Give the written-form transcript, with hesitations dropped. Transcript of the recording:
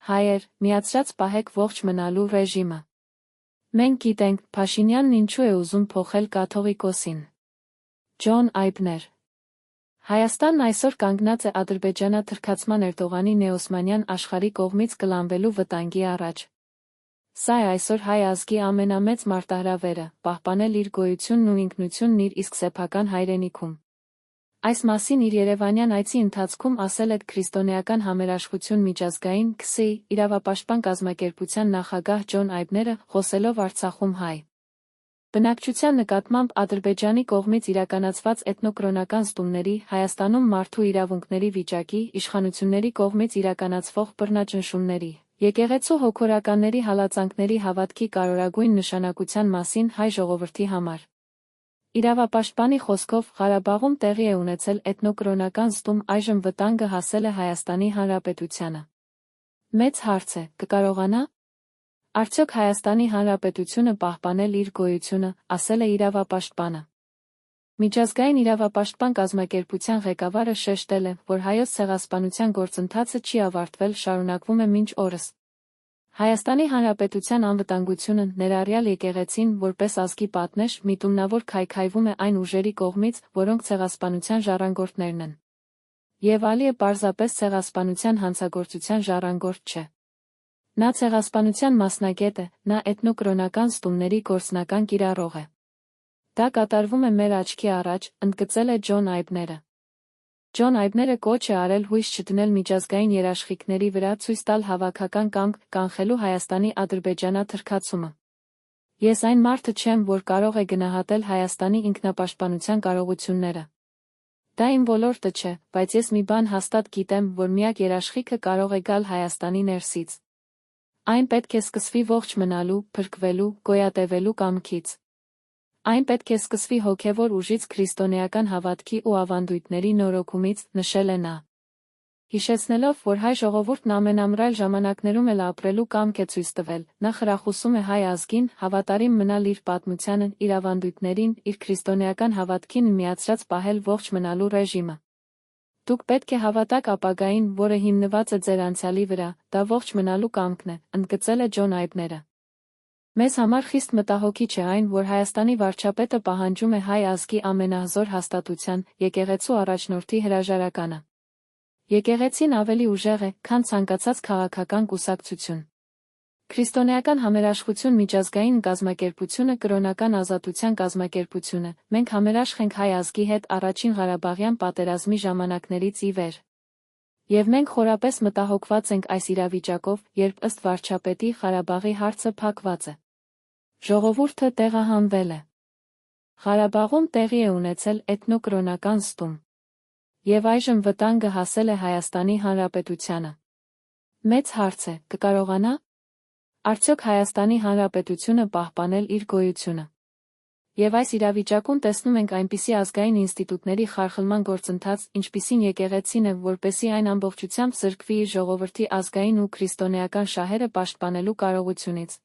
Հայեր, միացրած պահեք ողջ մնալու ռեժիմը։ Մենք գիտենք, Փաշինյանն ինչու է ուզում փոխել կաթողիկոսին։ Ջոն Այբներ։ Հայաստանն այսօր կանգնած է ադրբեջանաթրքացման Էրդողանի նեոսմանյան աշխարհի կողմից կլանվելու վտանգի առաջ։ Սա է այսօր հայ ազգի ամենամեծ մարտահրավերը՝ պահպանել իր գոյությունն ու ինքնությունն իր իսկ սեփական հայրենիքում։ Այս մասին իր երևանյան այցի ընթացքում ասել է Քրիստոնեական համերաշխություն միջազգային (ՔՍՀ) իրավապաշտպան կազմակերպության նախագահ Ջոն Այբները, խոսելով Արցախում հայ բնակչության նկատմամբ Ադրբեջանի կողմից իրականացված էթնոկրոնական զտումների, Հայաստանում մարդու իրավունքների վիճակի, իշխանությունների կողմից իրականացվող բռնաճնշումների, եկեղեցու հոգորականների հալածանքների հավատքի կարևորագույն նշանակության մասին հայ ժողովրդի համար։ Իրավապաշտպանի խոսքով Ղարաբաղում տեղի է ունեցել էթնոկրոնական զտում, այժմ վտանգը հասել է Հայաստանի Հանրապետությանը։ Մեծ հարց է, կկարողանա՞ արդյոք Հայաստանի Հանրապետությունը պահպանել իր գոյությունը, ասել է իրավապաշտպանը։ Միջազգային իրավապաշտպան կազմակերպության ղեկավարը շեշտել է, որ հայոց ցեղասպանության գործընթացը չի ավարտվել, շարունակվում է մինչ օրս։ Հայաստանի Հանրապետության անվտանգությունը, ներառյալ եկեղեցին, որպես ազգի պատնեշ, միտումնավոր քայքայվում է այն ուժերի կողմից, որոնք ցեղասպանության ժառանգորդներն են։ Եվ Ալիը պարզապես ցեղասպանության հանցագործության ժառանգորդ չէ։ Նա ցեղասպանության մասնագետ է, նա էթնոկրոնական զտումների գործնական կիրառող է։ Դա կատարվում է մեր աչքի առաջ, ընդգծել է Ջոն Այբները։ Ջոն Այբները կոչ է արել հույս չդնել միջազգային երաշխիքների վրա, ցույց տալ հավաքական կամք, կանխելու Հայաստանի ադրբեջանաթրքացումը։ Ես այն մարդը չեմ, որ կարող է գնահատել Հայաստանի ինքնապաշտպանության կարողությունները։ Դա իմ ոլորտը չէ, բայց ես մի բան հաստատ գիտեմ, որ միակ երաշխիքը կարող է գալ Հայաստանի ներսից։ Այն պետք է սկսվի ողջ մնալու, փրկվելու, գոյատևելու կամքից։ Այն պետք է սկսվի հոգևոր ուժից, քրիստոնեական հավատքի ու ավանդույթների նորոգումից, նշել է նա։ Հիշեցնելով, որ հայ ժողովուրդն ամենամռայլ ժամանակներում էլ ապրելու կամք է ցույց տվել, նա խրախուսում է հայ ազգին հավատարիմ մնալ իր պատմությանն, իր ավանդույթներին, իր քրիստոնեական հավատքին միացրած պահել ողջ մնալու ռեժիմը։ Դուք պետք է հավատաք ապագային, որը հիմնված է ձեր անցյալի վրա, դա ողջ մնալու կամքն է, ընդգծել է Ջոն Այբները։ Մեզ համար խիստ մտահոգիչ է այն, որ Հայաստանի վարչապետը պահանջում է հայ ազգի ամենահզոր հաստատության, եկեղեցու առաջնորդի հրաժարականը։ Եկեղեցին ավելի ուժեղ է, քան ցանկացած քաղաքական կուսակցություն։ Քրիստոնեական համերաշխություն միջազգային կազմակերպությունը կրոնական ազատության կազմակերպություն է, մենք համերաշխ ենք հայ ազգի հետ առաջին Ղարաբաղյան պատերազմի ժամանակներից ի վեր։ Եվ մենք խորապես մտահոգված ենք այս իրավիճակով, երբ ըստ վարչապետի Ղարաբաղի հարցը փակված է։ Ժողովուրդը տեղահանվել է։ Ղարաբաղում տեղի է ունեցել էթնոկրոնական զտում։ Եվ այժմ վտանգը հասել է Հայաստանի Հանրապետությանը։ Մեծ հարց է, կկարողանա՞ արդյոք Հայաստանի Հանրապետությունը պահպանել իր գոյությունը։ Եվ այս իրավիճակում տեսնում ենք այնպիսի ազգային ինստիտուտների խարխլման գործընթաց, ինչպիսին եկեղեցին է, որպեսզի այն ամբողջությամբ զրկվի իր ժողովրդի ազգային ու քրիստոնեական շահերը պաշտպանելու կարողությունից։